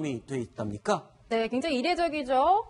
이 돼 있답니까? 네, 굉장히 이례적이죠.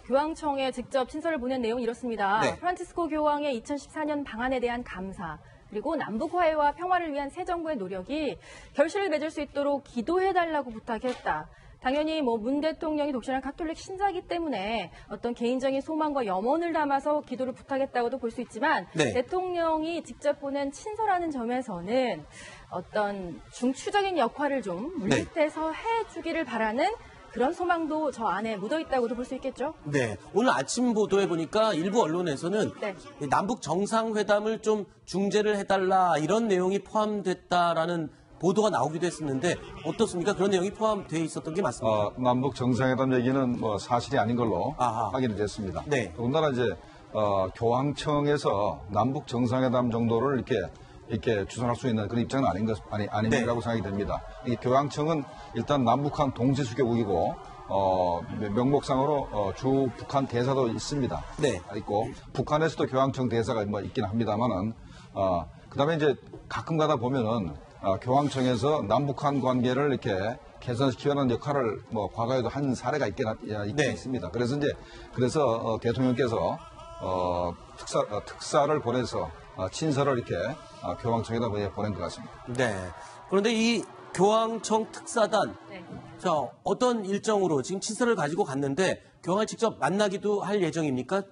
교황청에 직접 친서를 보낸 내용이 이렇습니다. 네. 프란치스코 교황의 2014년 방한에 대한 감사, 그리고 남북 화해와 평화를 위한 새 정부의 노력이 결실을 맺을 수 있도록 기도해달라고 부탁했다. 당연히 문 대통령이 독실한 가톨릭 신자이기 때문에 어떤 개인적인 소망과 염원을 담아서 기도를 부탁했다고도 볼 수 있지만 네. 대통령이 직접 보낸 친서라는 점에서는 어떤 중추적인 역할을 좀 물밑에서 해주기를 바라는 그런 소망도 저 안에 묻어있다고도 볼 수 있겠죠? 네. 오늘 아침 보도에 보니까 일부 언론에서는 네. 남북 정상회담을 좀 중재를 해달라 이런 내용이 포함됐다라는 보도가 나오기도 했었는데 어떻습니까? 그런 내용이 포함되어 있었던 게 맞습니까? 남북 정상회담 얘기는 사실이 아닌 걸로 확인이 됐습니다. 네. 더군다나 이제 교황청에서 남북 정상회담 정도를 이렇게 주선할 수 있는 그런 입장은 아니라고 생각이 됩니다. 이 교황청은 일단 남북한 동시 수교국이고 명목상으로 주 북한 대사도 있습니다. 네. 있고 북한에서도 교황청 대사가 있긴 합니다만은 그다음에 이제 가끔가다 보면은 교황청에서 남북한 관계를 이렇게 개선시키려는 역할을 과거에도 한 사례가 있긴 있습니다. 그래서 대통령께서 특사를 보내서 친서를 이렇게 교황청에다 보낸 것 같습니다. 네. 그런데 이 교황청 특사단, 네. 자, 어떤 일정으로 지금 친서를 가지고 갔는데 교황을 직접 만나기도 할 예정입니까?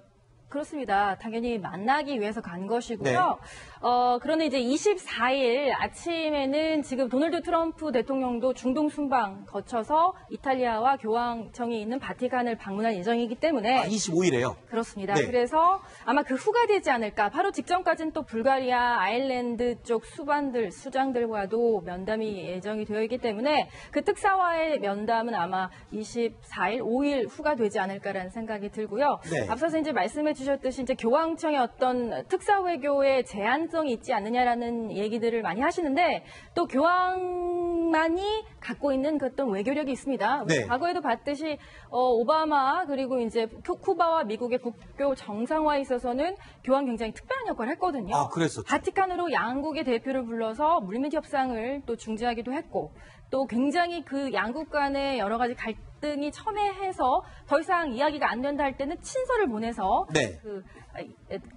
그렇습니다. 당연히 만나기 위해서 간 것이고요. 네. 그런데 이제 24일 아침에는 지금 도널드 트럼프 대통령도 중동 순방 거쳐서 이탈리아와 교황청이 있는 바티칸을 방문할 예정이기 때문에 25일에요. 그렇습니다. 네. 그래서 아마 그 후가 되지 않을까. 바로 직전까지는 또 불가리아, 아일랜드 쪽 수장들과도 면담이 예정이 되어 있기 때문에 그 특사와의 면담은 아마 24일, 5일 후가 되지 않을까라는 생각이 들고요. 네. 앞서서 이제 말씀해 주셨듯이 이제 교황청의 어떤 특사 외교의 제한성이 있지 않느냐라는 얘기들을 많이 하시는데 또 교황만이 갖고 있는 그 어떤 외교력이 있습니다. 네. 과거에도 봤듯이 오바마 그리고 이제 쿠바와 미국의 국교 정상화에 있어서는 교황 굉장히 특별한 역할을 했거든요. 아, 그랬었죠. 바티칸으로 양국의 대표를 불러서 물밑 협상을 또 중재하기도 했고 또 굉장히 그 양국 간의 여러 가지 갈등이 첨예해서 더 이상 이야기가 안 된다 할 때는 친서를 보내서 네.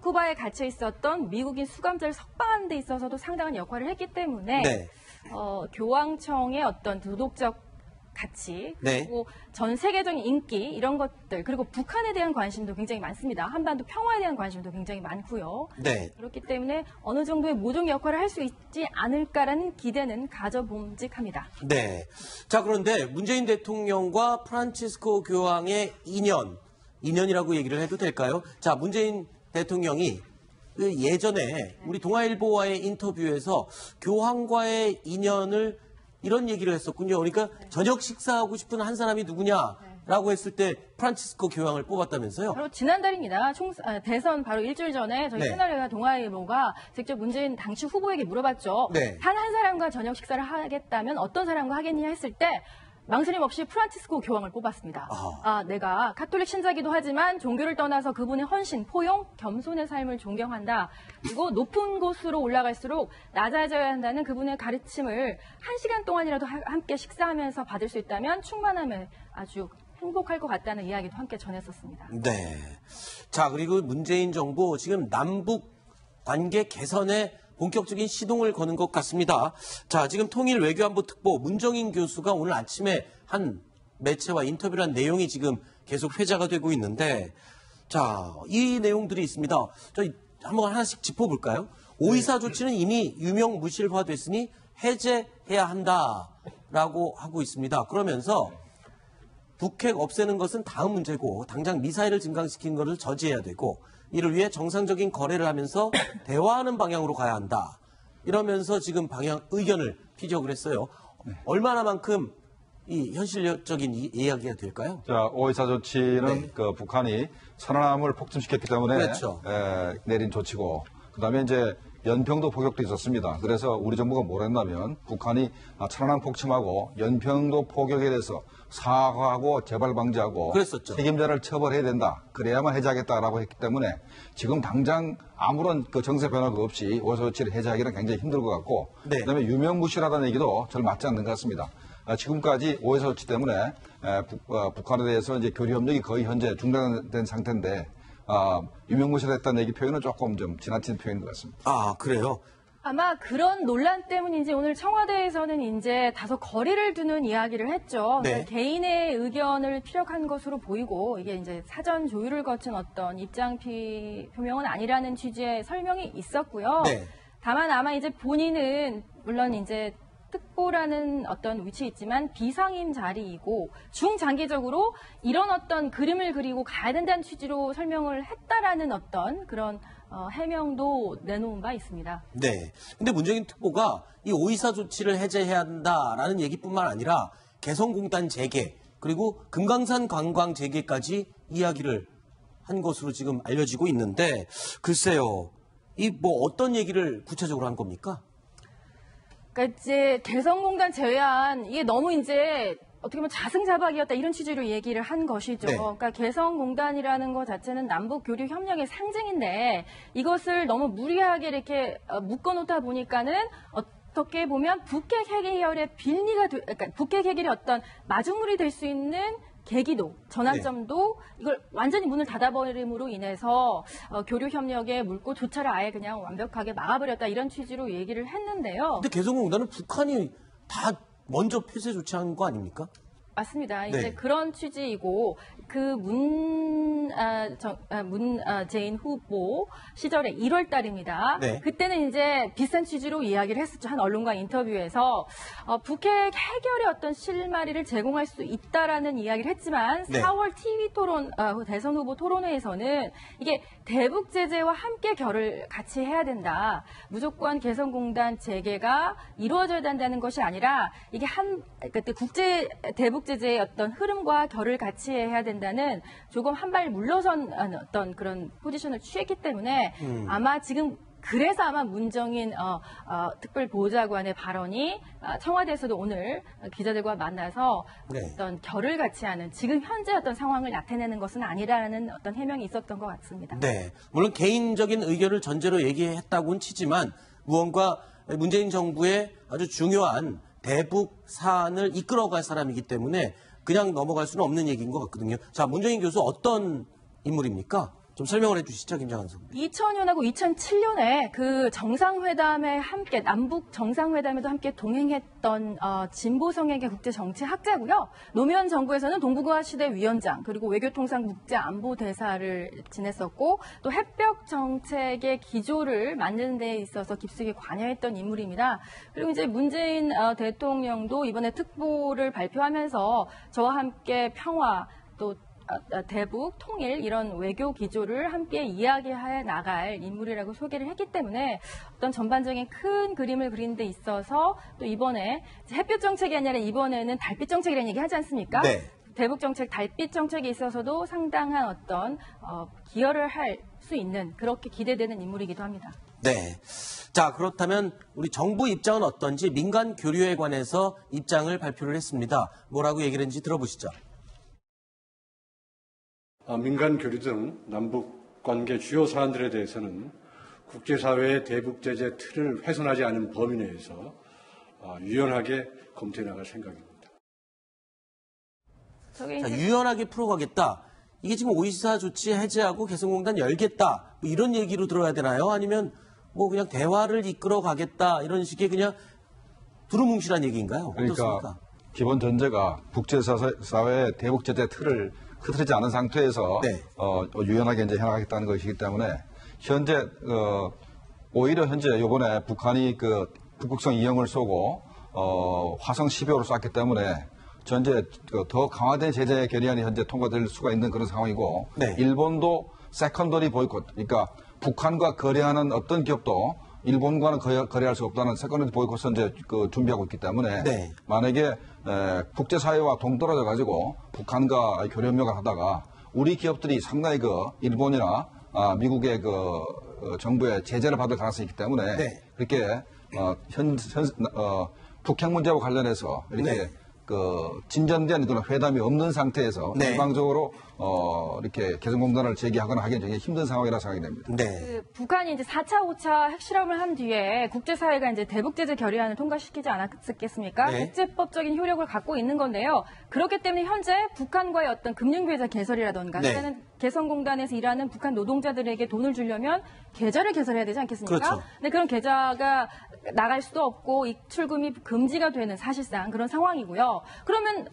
쿠바에 갇혀 있었던 미국인 수감자를 석방하는 데 있어서도 상당한 역할을 했기 때문에 네. 교황청의 어떤 도덕적 가치, 네. 그리고 전 세계적인 인기 이런 것들 그리고 북한에 대한 관심도 굉장히 많습니다. 한반도 평화에 대한 관심도 굉장히 많고요. 네. 그렇기 때문에 어느 정도의 모종 역할을 할 수 있지 않을까라는 기대는 가져봄직합니다. 네. 자, 그런데 문재인 대통령과 프란치스코 교황의 인연이라고 얘기를 해도 될까요? 자, 문재인 대통령이 그 예전에 우리 동아일보와의 인터뷰에서 교황과의 인연을 이런 얘기를 했었군요. 그러니까 저녁 식사하고 싶은 한 사람이 누구냐라고 했을 때 프란치스코 교황을 뽑았다면서요? 바로 지난달입니다. 대선 바로 일주일 전에 저희 네. 채널과 동아일보가 직접 문재인 당시 후보에게 물어봤죠. 네. 단 한 사람과 저녁 식사를 하겠다면 어떤 사람과 하겠느냐 했을 때 망설임 없이 프란치스코 교황을 뽑았습니다. 내가 가톨릭 신자기도 하지만 종교를 떠나서 그분의 헌신, 포용, 겸손의 삶을 존경한다. 그리고 높은 곳으로 올라갈수록 낮아져야 한다는 그분의 가르침을 1시간 동안이라도 함께 식사하면서 받을 수 있다면 충만함에 아주 행복할 것 같다는 이야기도 함께 전했었습니다. 네. 자, 그리고 문재인 정부 지금 남북 관계 개선에 본격적인 시동을 거는 것 같습니다. 자, 지금 통일 외교안보 특보 문정인 교수가 오늘 아침에 한 매체와 인터뷰를 한 내용이 지금 계속 회자가 되고 있는데, 자, 이 내용들이 있습니다. 저희 한번 하나씩 짚어볼까요? 오이사 조치는 이미 유명무실화됐으니 해제해야 한다라고 하고 있습니다. 그러면서 북핵 없애는 것은 다음 문제고 당장 미사일을 증강시키는 것을 저지해야 되고 이를 위해 정상적인 거래를 하면서 대화하는 방향으로 가야 한다. 이러면서 지금 의견을 피력을 했어요. 얼마나만큼 이 현실적인 이야기가 될까요? 자, 오이사 조치는 네. 그 북한이 천안함을 폭침시켰기 때문에 그렇죠. 내린 조치고, 그다음에 이제 연평도 포격도 있었습니다. 그래서 우리 정부가 뭘 했냐면 북한이 천안함 폭침하고 연평도 포격에 대해서 사과하고 재발 방지하고 그랬었죠. 책임자를 처벌해야 된다. 그래야만 해제하겠다라고 했기 때문에 지금 당장 아무런 그 정세 변화가 없이 오이사 조치를 해제하기는 굉장히 힘들 것 같고, 네. 그다음에 유명무실하다는 얘기도 절 맞지 않는 것 같습니다. 지금까지 오해사 조치 때문에 북한에 대해서 이제 교류 협력이 거의 현재 중단된 상태인데 유명무실했다는 얘기 표현은 조금 좀 지나친 표현인 것 같습니다. 아, 그래요? 아마 그런 논란 때문인지 오늘 청와대에서는 이제 다소 거리를 두는 이야기를 했죠. 네. 그러니까 개인의 의견을 피력한 것으로 보이고 이게 이제 사전 조율을 거친 어떤 입장 표명은 아니라는 취지의 설명이 있었고요. 네. 다만 아마 이제 본인은 물론 이제 특보라는 어떤 위치에 있지만 비상임 자리이고 중장기적으로 이런 어떤 그림을 그리고 가야 된다는 취지로 설명을 했다라는 어떤 그런 해명도 내놓은 바 있습니다. 네. 근데 문재인 특보가 이 오이사 조치를 해제해야 한다라는 얘기뿐만 아니라 개성공단 재개 그리고 금강산 관광 재개까지 이야기를 한 것으로 지금 알려지고 있는데 글쎄요. 이 뭐 어떤 얘기를 구체적으로 한 겁니까? 그러니까 이제 개성공단 제외한 이게 너무 이제 어떻게 보면 자승자박이었다 이런 취지로 얘기를 한 것이죠. 네. 그러니까 개성공단이라는 것 자체는 남북 교류 협력의 상징인데 이것을 너무 무리하게 이렇게 묶어놓다 보니까는 어떻게 보면 북핵 해결의 빌미가 그러니까 북핵 해결의 어떤 마중물이 될 수 있는 계기도, 전환점도 이걸 완전히 문을 닫아버림으로 인해서 교류 협력의 물꼬 조차를 아예 그냥 완벽하게 막아버렸다 이런 취지로 얘기를 했는데요. 근데 개성공단은 북한이 다 먼저 폐쇄 조치한 거 아닙니까? 맞습니다. 이제 네. 그런 취지이고 그 문재인 후보 시절에 1월 달입니다. 네. 그때는 이제 비슷한 취지로 이야기를 했었죠. 한 언론과 인터뷰에서 북핵 해결의 어떤 실마리를 제공할 수 있다라는 이야기를 했지만 네. 4월 TV 토론 대선 후보 토론회에서는 이게 대북 제재와 함께 결을 같이 해야 된다. 무조건 개성공단 재개가 이루어져야 된다는 것이 아니라 이게 그때 국제 대북 제재의 어떤 흐름과 결을 같이 해야 된다는 조금 한 발 물러선 어떤 그런 포지션을 취했기 때문에 아마 지금 그래서 아마 문정인 특별보좌관의 발언이 청와대에서도 오늘 기자들과 만나서 네. 어떤 결을 같이 하는 지금 현재 어떤 상황을 나타내는 것은 아니라는 어떤 해명이 있었던 것 같습니다. 네. 물론 개인적인 의견을 전제로 얘기했다고는 치지만 무언가 문재인 정부의 아주 중요한 대북 사안을 이끌어갈 사람이기 때문에 그냥 넘어갈 수는 없는 얘기인 것 같거든요. 자, 문정인 교수 어떤 인물입니까? 좀 설명을 해주시죠, 김장한 선생님. 2000년하고 2007년에 그 정상회담에 함께 남북 정상회담에도 함께 동행했던 진보 성향의 국제 정치 학자고요. 노무현 정부에서는 동북아 시대 위원장 그리고 외교통상 국제안보 대사를 지냈었고 또 해벽 정책의 기조를 만드는 데 있어서 깊숙이 관여했던 인물입니다. 그리고 이제 문재인 대통령도 이번에 특보를 발표하면서 저와 함께 평화 또 대북, 통일 이런 외교 기조를 함께 이야기해 나갈 인물이라고 소개를 했기 때문에 어떤 전반적인 큰 그림을 그리는 데 있어서 또 이번에 햇볕 정책이 아니라 이번에는 달빛 정책이라는 얘기 하지 않습니까? 네. 대북 정책, 달빛 정책에 있어서도 상당한 어떤 기여를 할 수 있는 그렇게 기대되는 인물이기도 합니다. 네. 자, 그렇다면 우리 정부 입장은 어떤지 민간 교류에 관해서 입장을 발표를 했습니다. 뭐라고 얘기를 했는지 들어보시죠. 민간 교류 등 남북 관계 주요 사안들에 대해서는 국제사회의 대북 제재 틀을 훼손하지 않은 범위 내에서 유연하게 검토해 나갈 생각입니다. 자, 유연하게 풀어가겠다. 이게 지금 오이사 조치 해제하고 개성공단 열겠다. 뭐 이런 얘기로 들어야 되나요? 아니면 뭐 그냥 대화를 이끌어가겠다. 이런 식의 그냥 두루뭉실한 얘기인가요? 그러니까 어떻습니까? 기본 전제가 국제사회의 대북 제재 틀을 흐트리지 않은 상태에서 네. 유연하게 이제 해나가겠다는 것이기 때문에 현재 오히려 현재 이번에 북한이 그 북극성 2형을 쏘고 화성 12호를 쐈기 때문에 현재 더 강화된 제재 결의안이 현재 통과될 수가 있는 그런 상황이고 네. 일본도 세컨더리 보이콧 그러니까 북한과 거래하는 어떤 기업도 일본과는 거래할 수 없다는 세컨더리 보이콧을 이제 준비하고 있기 때문에 네. 만약에 국제사회와 동떨어져 가지고 북한과 교류 협력을 하다가 우리 기업들이 상당히 일본이나 미국의 정부의 제재를 받을 가능성이 있기 때문에 네. 그렇게 북핵 문제와 관련해서 이렇게 네. 진전된 그런 회담이 없는 상태에서 네. 일방적으로 이렇게 개성공단을 제기하거나 하기는 굉장히 힘든 상황이라 생각이 됩니다. 네. 북한이 이제 4차, 5차 핵실험을 한 뒤에 국제사회가 이제 대북 제재 결의안을 통과시키지 않았겠습니까? 네. 국제법적인 효력을 갖고 있는 건데요. 그렇기 때문에 현재 북한과의 어떤 금융계좌 개설이라던가 네. 일단은 개성공단에서 일하는 북한 노동자들에게 돈을 주려면 계좌를 개설해야 되지 않겠습니까? 그렇죠. 근데 그런 계좌가 나갈 수도 없고 입출금이 금지가 되는 사실상 그런 상황이고요. 그러면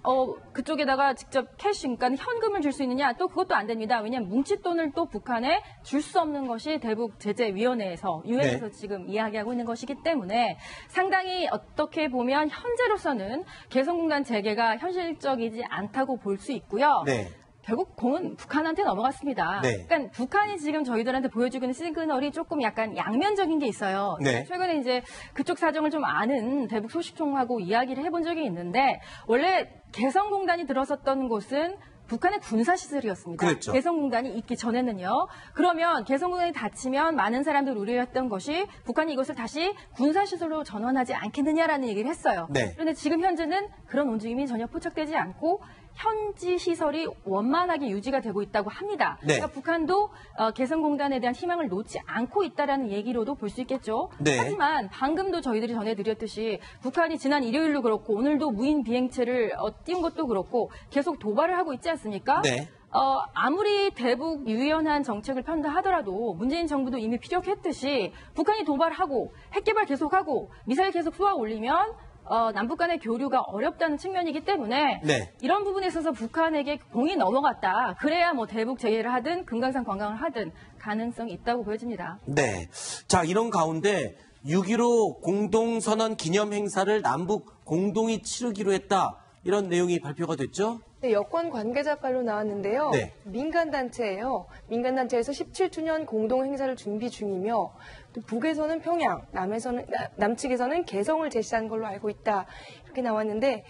그쪽에다가 직접 캐시, 그러니까 현금을 줄 수 있느냐? 또 그것도 안 됩니다. 왜냐하면 뭉칫돈을 또 북한에 줄 수 없는 것이 대북 제재위원회에서 유엔에서 네. 지금 이야기하고 있는 것이기 때문에 상당히 어떻게 보면 현재로서는 개성공단 재개가 현실적이지 않다고 볼 수 있고요. 네. 결국 공은 북한한테 넘어갔습니다. 네. 그러니까 북한이 지금 저희들한테 보여주고 있는 시그널이 조금 약간 양면적인 게 있어요. 네. 최근에 이제 그쪽 사정을 좀 아는 대북 소식통하고 이야기를 해본 적이 있는데 원래 개성공단이 들어섰던 곳은 북한의 군사시설이었습니다. 그랬죠. 개성공단이 있기 전에는요. 그러면 개성공단이 닫히면 많은 사람들 우려했던 것이 북한이 이것을 다시 군사시설로 전환하지 않겠느냐라는 얘기를 했어요. 네. 그런데 지금 현재는 그런 움직임이 전혀 포착되지 않고 현지 시설이 원만하게 유지가 되고 있다고 합니다. 네. 그러니까 북한도 개성공단에 대한 희망을 놓지 않고 있다라는 얘기로도 볼 수 있겠죠. 네. 하지만 방금도 저희들이 전해드렸듯이 북한이 지난 일요일도 그렇고 오늘도 무인 비행체를 띄운 것도 그렇고 계속 도발을 하고 있지 않습니까? 네. 아무리 대북 유연한 정책을 편다 하더라도 문재인 정부도 이미 피력했듯이 북한이 도발하고 핵개발 계속하고 미사일 계속 쏘아 올리면 남북 간의 교류가 어렵다는 측면이기 때문에 네. 이런 부분에 있어서 북한에게 공이 넘어갔다. 그래야 뭐 대북 재개를 하든 금강산 관광을 하든 가능성이 있다고 보여집니다. 네. 자, 이런 가운데 6.15 공동선언 기념 행사를 남북 공동이 치르기로 했다. 이런 내용이 발표가 됐죠? 네, 여권 관계자 발로 나왔는데요. 네. 민간단체예요. 민간단체에서 17주년 공동 행사를 준비 중이며 또 북에서는 평양, 남측에서는 개성을 제시한 걸로 알고 있다. 이렇게 나왔는데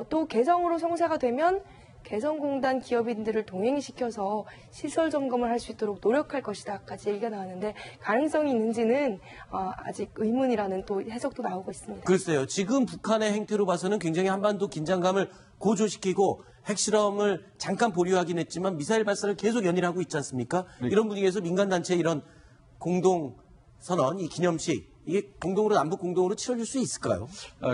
또 개성으로 성사가 되면 개성공단 기업인들을 동행시켜서 시설 점검을 할 수 있도록 노력할 것이다까지 얘기가 나왔는데 가능성이 있는지는 아직 의문이라는 또 해석도 나오고 있습니다. 글쎄요. 지금 북한의 행태로 봐서는 굉장히 한반도 긴장감을 고조시키고 핵실험을 잠깐 보류하긴 했지만 미사일 발사를 계속 연일하고 있지 않습니까? 네. 이런 분위기에서 민간단체의 이런 공동선언, 이 기념식, 이게 공동으로, 남북 공동으로 치러질 수 있을까요?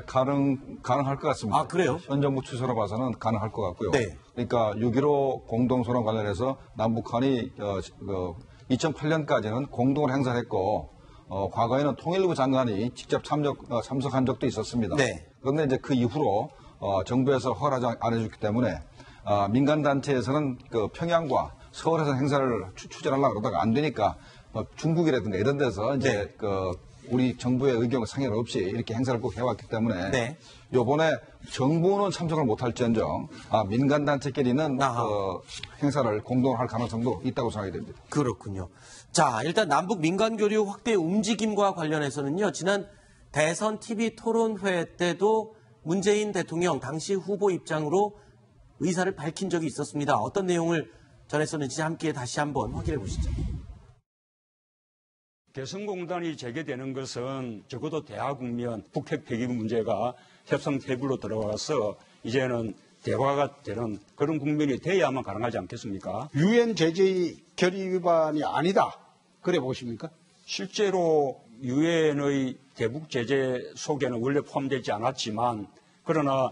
가능할 것 같습니다. 아, 그래요? 현 정부 추세로 봐서는 가능할 것 같고요. 네. 그러니까 6.15 공동선언 관련해서 남북한이 2008년까지는 공동으로 행사를 했고 과거에는 통일부 장관이 직접 참석한 적도 있었습니다. 네. 그런데 이제 그 이후로 정부에서 허가를 안 해줬기 때문에 민간단체에서는 평양과 서울에서 행사를 추진하려고 그러다가 안 되니까 중국이라든가 이런 데서 이제 네. 우리 정부의 의견과 상의를 없이 이렇게 행사를 꼭 해왔기 때문에 네. 요번에 정부는 참석을 못할지언정 민간단체끼리는 행사를 공동으로 할 가능성도 있다고 생각이 됩니다. 그렇군요. 자, 일단 남북 민간교류 확대 움직임과 관련해서는요. 지난 대선 TV 토론회 때도 문재인 대통령 당시 후보 입장으로 의사를 밝힌 적이 있었습니다. 어떤 내용을 전했었는지 함께 다시 한번 확인해 보시죠. 개성공단이 재개되는 것은 적어도 대하국면 북핵 폐기 문제가 협상 테이블로 들어가서 이제는 대화가 되는 그런 국면이 돼야만 가능하지 않겠습니까? 유엔 제재 결의 위반이 아니다. 그래 보십니까? 실제로 유엔의 대북 제재 속에는 원래 포함되지 않았지만 그러나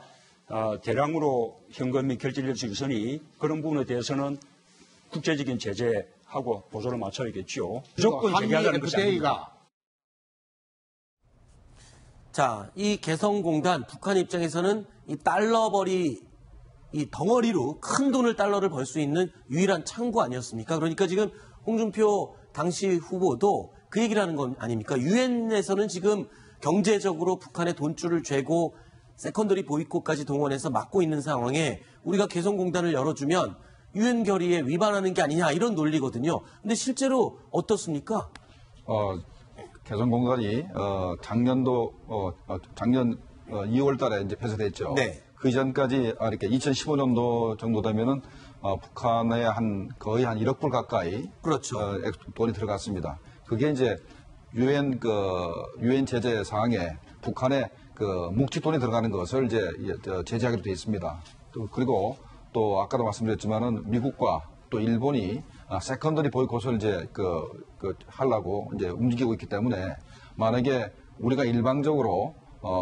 대량으로 현금이 결제될 수 있으니 그런 부분에 대해서는 국제적인 제재하고 보조를 맞춰야겠죠. 무조건 제기하자는 것이 아닙니다. 자, 이 개성공단 북한 입장에서는 이 달러벌이 이 덩어리로 큰 돈을 달러를 벌 수 있는 유일한 창구 아니었습니까? 그러니까 지금 홍준표 당시 후보도 그 얘기를 하는 건 아닙니까? 유엔에서는 지금 경제적으로 북한의 돈줄을 쥐고 세컨더리 보이콧까지 동원해서 막고 있는 상황에 우리가 개성공단을 열어주면 유엔 결의에 위반하는 게 아니냐 이런 논리거든요. 근데 실제로 어떻습니까? 개성공단이 작년 2월 달에 이제 폐쇄됐죠. 네. 그 이전까지 이렇게 2015년도 정도 되면은 북한에 거의 한 1억 불 가까이 그렇죠. 돈이 들어갔습니다. 그게 이제 유엔 제재 사항에 북한의 그 묵직돈이 들어가는 것을 이제 제재하기로 되어 있습니다. 그리고 또 아까도 말씀드렸지만은 미국과 또 일본이 세컨더리 보이콧을 이제 하려고 이제 움직이고 있기 때문에 만약에 우리가 일방적으로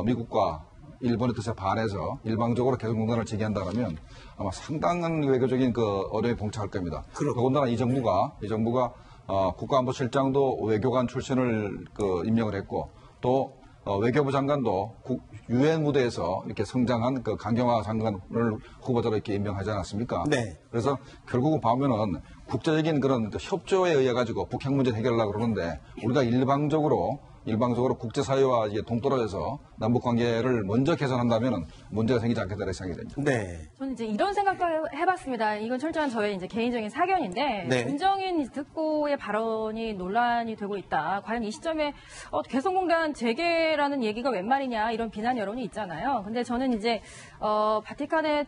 미국과 일본의 뜻에 반해서 일방적으로 개성공단을 제기한다면 아마 상당한 외교적인 어려움에 봉착할 겁니다. 더군다나 이 정부가 국가안보실장도 외교관 출신을 임명을 했고 또 외교부 장관도 유엔 무대에서 이렇게 성장한 강경화 장관을 후보자로 이렇게 임명하지 않았습니까? 네. 그래서 결국은 보면은 국제적인 그런 협조에 의해 가지고 북핵 문제 해결하려고 그러는데 우리가 일방적으로 국제사회와 이제 동떨어져서 남북 관계를 먼저 개선한다면 문제가 생기지 않겠다는 생각이 됩니다. 네. 저는 이제 이런 생각도 해봤습니다. 이건 철저한 저의 이제 개인적인 사견인데, 네. 문정인 특보의 발언이 논란이 되고 있다. 과연 이 시점에 개성공단 재개라는 얘기가 웬 말이냐 이런 비난 여론이 있잖아요. 근데 저는 이제 바티칸에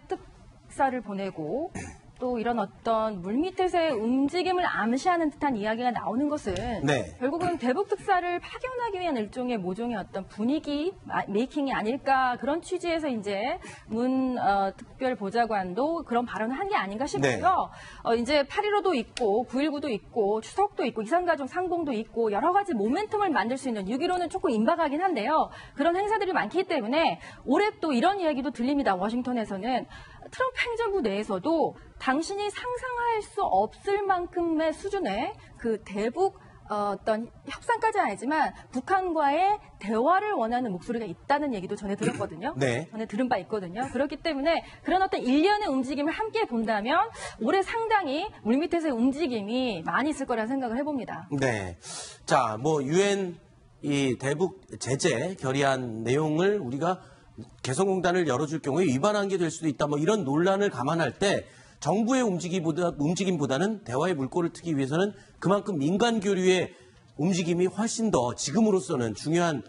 특사를 보내고 또 이런 어떤 물밑에서의 움직임을 암시하는 듯한 이야기가 나오는 것은 네. 결국은 대북 특사를 파견하기 위한 일종의 모종의 어떤 분위기 메이킹이 아닐까 그런 취지에서 이제 문 특별 보좌관도 그런 발언을 한 게 아닌가 싶고요. 이제 8.15도 있고 9.19도 있고 추석도 있고 이산가족 상봉도 있고 여러 가지 모멘텀을 만들 수 있는 6.15는 조금 임박하긴 한데요. 그런 행사들이 많기 때문에 올해 또 이런 이야기도 들립니다. 워싱턴에서는 트럼프 행정부 내에서도 당신이 상상할 수 없을 만큼의 수준의 그 대북 어떤 협상까지는 아니지만 북한과의 대화를 원하는 목소리가 있다는 얘기도 전에 들었거든요. 네. 전에 들은 바 있거든요. 그렇기 때문에 그런 어떤 일련의 움직임을 함께 본다면 올해 상당히 물밑에서의 움직임이 많이 있을 거라는 생각을 해봅니다. 네. 자, 유엔 이 대북 제재 결의안 내용을 우리가 개성공단을 열어줄 경우에 위반한 게 될 수도 있다. 이런 논란을 감안할 때 정부의 움직임보다는 대화의 물꼬를 트기 위해서는 그만큼 민간 교류의 움직임이 훨씬 더 지금으로서는 중요한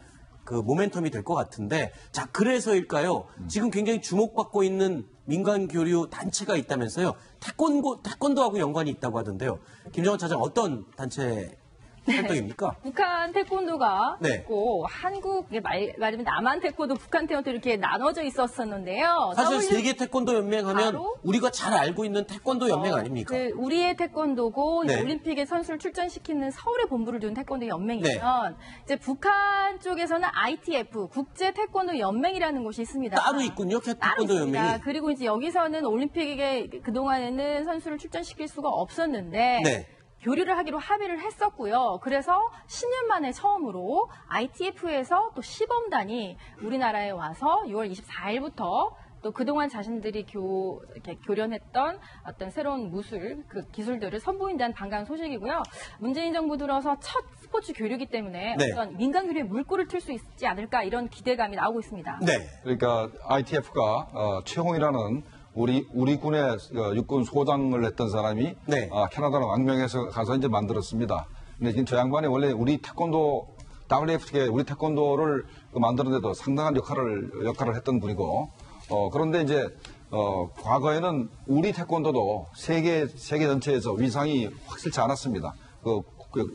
모멘텀이 될 것 같은데, 자, 그래서일까요? 지금 굉장히 주목받고 있는 민간 교류 단체가 있다면서요. 태권도하고 연관이 있다고 하던데요. 김정은 차장, 어떤 단체 활동입니까? 북한 태권도가 네. 있고 한국 말하자면 남한 태권도, 북한 태권도 이렇게 나눠져 있었었는데요. 사실 세계 태권도 연맹 하면 바로? 우리가 잘 알고 있는 태권도 연맹 아닙니까? 우리의 태권도고 네. 이제 올림픽에 선수를 출전시키는 서울에 본부를 둔 태권도 연맹이면 이제 북한 쪽에서는 ITF 국제 태권도 연맹이라는 곳이 있습니다. 따로 있군요, 따로 태권도 있습니다. 연맹이. 그리고 이제 여기서는 올림픽에 그동안에는 선수를 출전시킬 수가 없었는데 네. 교류를 하기로 합의를 했었고요. 그래서 10년 만에 처음으로 ITF에서 또 시범단이 우리나라에 와서 6월 24일부터 또 그동안 자신들이 이렇게 교련했던 어떤 새로운 무술, 기술들을 선보인다는 반가운 소식이고요. 문재인 정부 들어서 첫 스포츠 교류이기 때문에 네. 어떤 민간 교류에 물꼬를 틀 수 있지 않을까 이런 기대감이 나오고 있습니다. 네. 그러니까 ITF가 최홍이라는 우리 군의 육군 소장을 했던 사람이 네. 캐나다로 망명해서 가서 이제 만들었습니다. 근데 지금 저 양반이 원래 우리 태권도 WFT에 우리 태권도를 만드는데도 상당한 역할을 했던 분이고 그런데 이제 과거에는 우리 태권도도 세계 전체에서 위상이 확실치 않았습니다.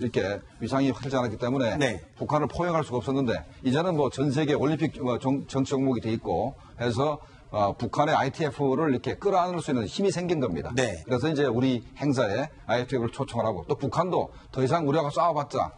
이렇게 위상이 확실치 않았기 때문에 네. 북한을 포용할 수가 없었는데 이제는 전 세계 올림픽 정치 종목이 돼 있고 해서 북한의 ITF를 이렇게 끌어안을 수 있는 힘이 생긴 겁니다. 네. 그래서 이제 우리 행사에 ITF를 초청을 하고 또 북한도 더 이상 우리하고 싸워봤자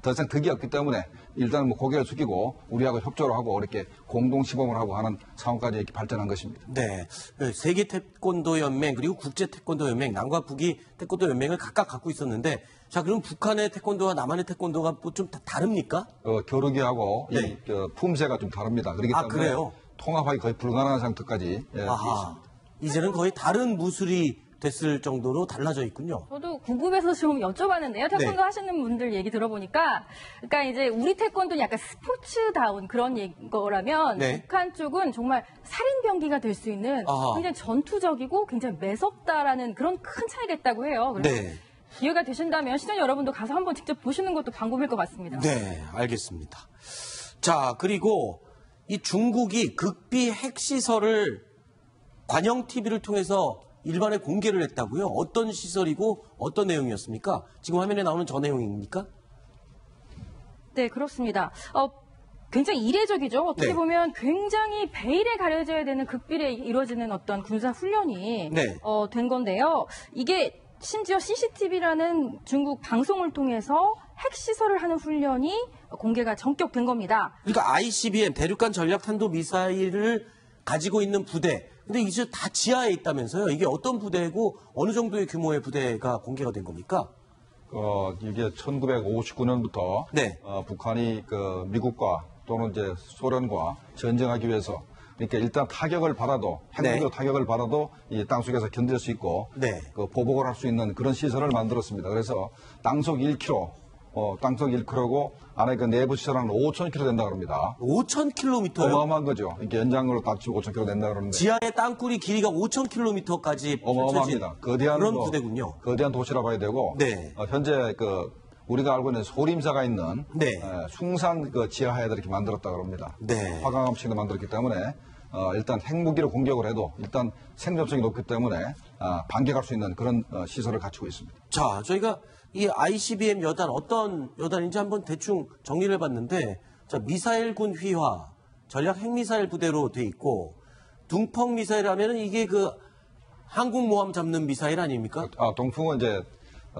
더 이상 득이 없기 때문에 일단 고개를 숙이고 우리하고 협조를 하고 이렇게 공동 시범을 하고 하는 상황까지 이렇게 발전한 것입니다. 네. 세계 태권도 연맹 그리고 국제 태권도 연맹, 남과 북이 태권도 연맹을 각각 갖고 있었는데, 자, 그럼 북한의 태권도와 남한의 태권도가 좀 다릅니까? 겨루기하고 네. 품새가 좀 다릅니다. 그렇기 때문에 그래요? 통합하기 거의 불가능한 상태까지 아하. 이제는 거의 다른 무술이 됐을 정도로 달라져 있군요. 저도 궁금해서 좀 여쭤봤는데요. 태권도 네. 하시는 분들 얘기 들어보니까, 그러니까 이제 우리 태권도는 약간 스포츠다운 그런 거라면 네. 북한 쪽은 정말 살인 병기가 될 수 있는 아하. 굉장히 전투적이고 굉장히 매섭다라는 그런 큰 차이가 있다고 해요. 그래서 네. 기회가 되신다면 시청자 여러분도 가서 한번 직접 보시는 것도 방법일 것 같습니다. 네, 알겠습니다. 자, 그리고 이 중국이 극비 핵시설을 관영 TV를 통해서 일반에 공개를 했다고요? 어떤 시설이고 어떤 내용이었습니까? 지금 화면에 나오는 저 내용입니까? 네, 그렇습니다. 굉장히 이례적이죠. 어떻게 네. 보면 굉장히 베일에 가려져야 되는 극비례 이루어지는 어떤 군사 훈련이 네. 된 건데요. 이게 심지어 CCTV라는 중국 방송을 통해서 핵시설을 하는 훈련이 공개가 전격된 겁니다. 그러니까 ICBM 대륙간 전략탄도 미사일을 가지고 있는 부대. 근데 이제 다 지하에 있다면서요. 이게 어떤 부대고 어느 정도의 규모의 부대가 공개가 된 겁니까? 이게 1959년부터 네. 북한이 그 미국과 또는 이제 소련과 전쟁하기 위해서 그러니까 일단 타격을 받아도 핵무기로 네. 타격을 받아도 이 땅속에서 견딜 수 있고 네. 그 보복을 할 수 있는 그런 시설을 만들었습니다. 그래서 땅속 1km, 땅속 1km고 안에 그 내부 시설은 5,000km 된다 그럽니다. 5,000km요? 어마어마한 거죠. 이게 연장으로 따지고 5,000km 된다 그러는데 지하의 땅굴이 길이가 5,000km까지 펼쳐진 어마어마합니다. 거대한 그런 부대군요. 거대한 도시라 봐야 되고 네. 현재 우리가 알고 있는 소림사가 있는 네. 숭산 그 지하에다 이렇게 만들었다 그럽니다. 네. 화강암식으로 만들었기 때문에 일단 핵무기로 공격을 해도 일단 생존성이 높기 때문에 반격할 수 있는 그런 시설을 갖추고 있습니다. 자, 저희가 이 ICBM 여단 어떤 여단인지 한번 대충 정리를 해봤는데, 자, 미사일군 휘하, 전략 핵미사일 부대로 돼 있고, 둥펑 미사일 하면은 이게 그 항공모함 잡는 미사일 아닙니까? 동풍은 이제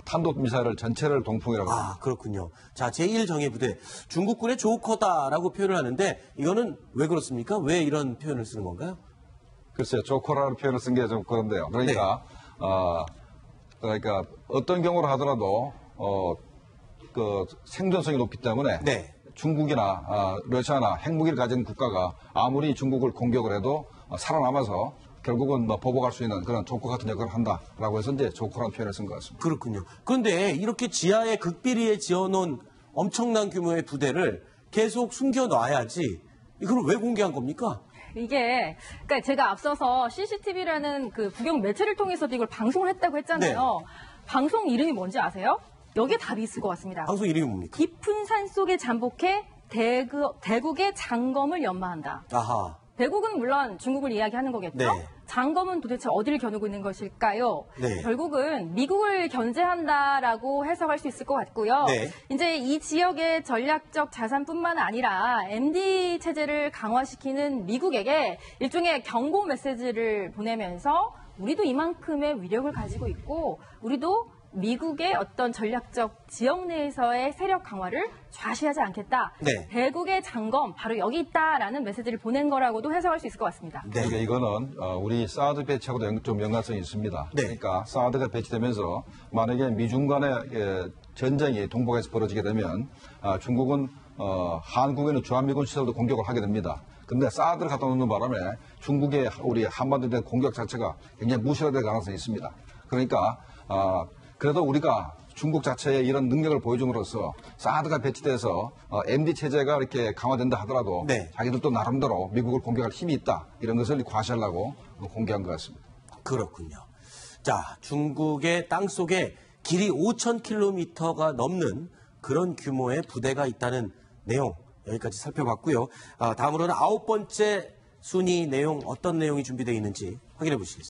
탄도미사일을 전체를 동풍이라고 합니다. 아, 그렇군요. 자, 제1정예부대. 중국군의 조커다라고 표현을 하는데, 이거는 왜 그렇습니까? 왜 이런 표현을 쓰는 건가요? 글쎄요, 조커라는 표현을 쓴 게 좀 그런데요. 그러니까, 그러니까 어떤 경우를 하더라도, 그 생존성이 높기 때문에 네. 중국이나 러시아나 핵무기를 가진 국가가 아무리 중국을 공격을 해도 살아남아서 결국은 보복할 수 있는 그런 조커 같은 역할을 한다라고 해서 이제 조커라는 표현을 쓴 것 같습니다. 그렇군요. 그런데 이렇게 지하에 극비리에 지어놓은 엄청난 규모의 부대를 계속 숨겨놔야지. 이걸 왜 공개한 겁니까? 이게, 그러니까 제가 앞서서 CCTV라는 그 국영 매체를 통해서도 이걸 방송을 했다고 했잖아요. 방송 이름이 뭔지 아세요? 여기에 답이 있을 것 같습니다. 방송 이름이 뭡니까? 깊은 산 속에 잠복해 대국의 장검을 연마한다. 아하. 대국은 물론 중국을 이야기하는 거겠죠. 네. 장검은 도대체 어디를 겨누고 있는 것일까요? 네. 결국은 미국을 견제한다라고 해석할 수 있을 것 같고요. 네. 이제 이 지역의 전략적 자산뿐만 아니라 MD 체제를 강화시키는 미국에게 일종의 경고 메시지를 보내면서 우리도 이만큼의 위력을 가지고 있고 우리도 미국의 어떤 전략적 지역 내에서의 세력 강화를 좌시하지 않겠다. 네. 대국의 장검 바로 여기 있다라는 메시지를 보낸 거라고도 해석할 수 있을 것 같습니다. 네. 그러니까 이거는 우리 사드 배치하고도 좀 연관성이 있습니다. 네. 그러니까 사드가 배치되면서 만약에 미중 간의 전쟁이 동북아에서 벌어지게 되면 중국은 한국에는 주한미군 시설도 공격을 하게 됩니다. 근데 사드를 갖다 놓는 바람에 중국의 우리 한반도에 대한 공격 자체가 굉장히 무시화될 가능성이 있습니다. 그러니까 그래도 우리가 중국 자체의 이런 능력을 보여줌으로써 사드가 배치돼서 MD 체제가 이렇게 강화된다 하더라도 네. 자기들도 나름대로 미국을 공격할 힘이 있다. 이런 것을 과시하려고 공개한 것 같습니다. 그렇군요. 자, 중국의 땅속에 길이 5,000km가 넘는 그런 규모의 부대가 있다는 내용 여기까지 살펴봤고요. 다음으로는 9번째 순위 내용 어떤 내용이 준비되어 있는지 확인해 보시겠습니다.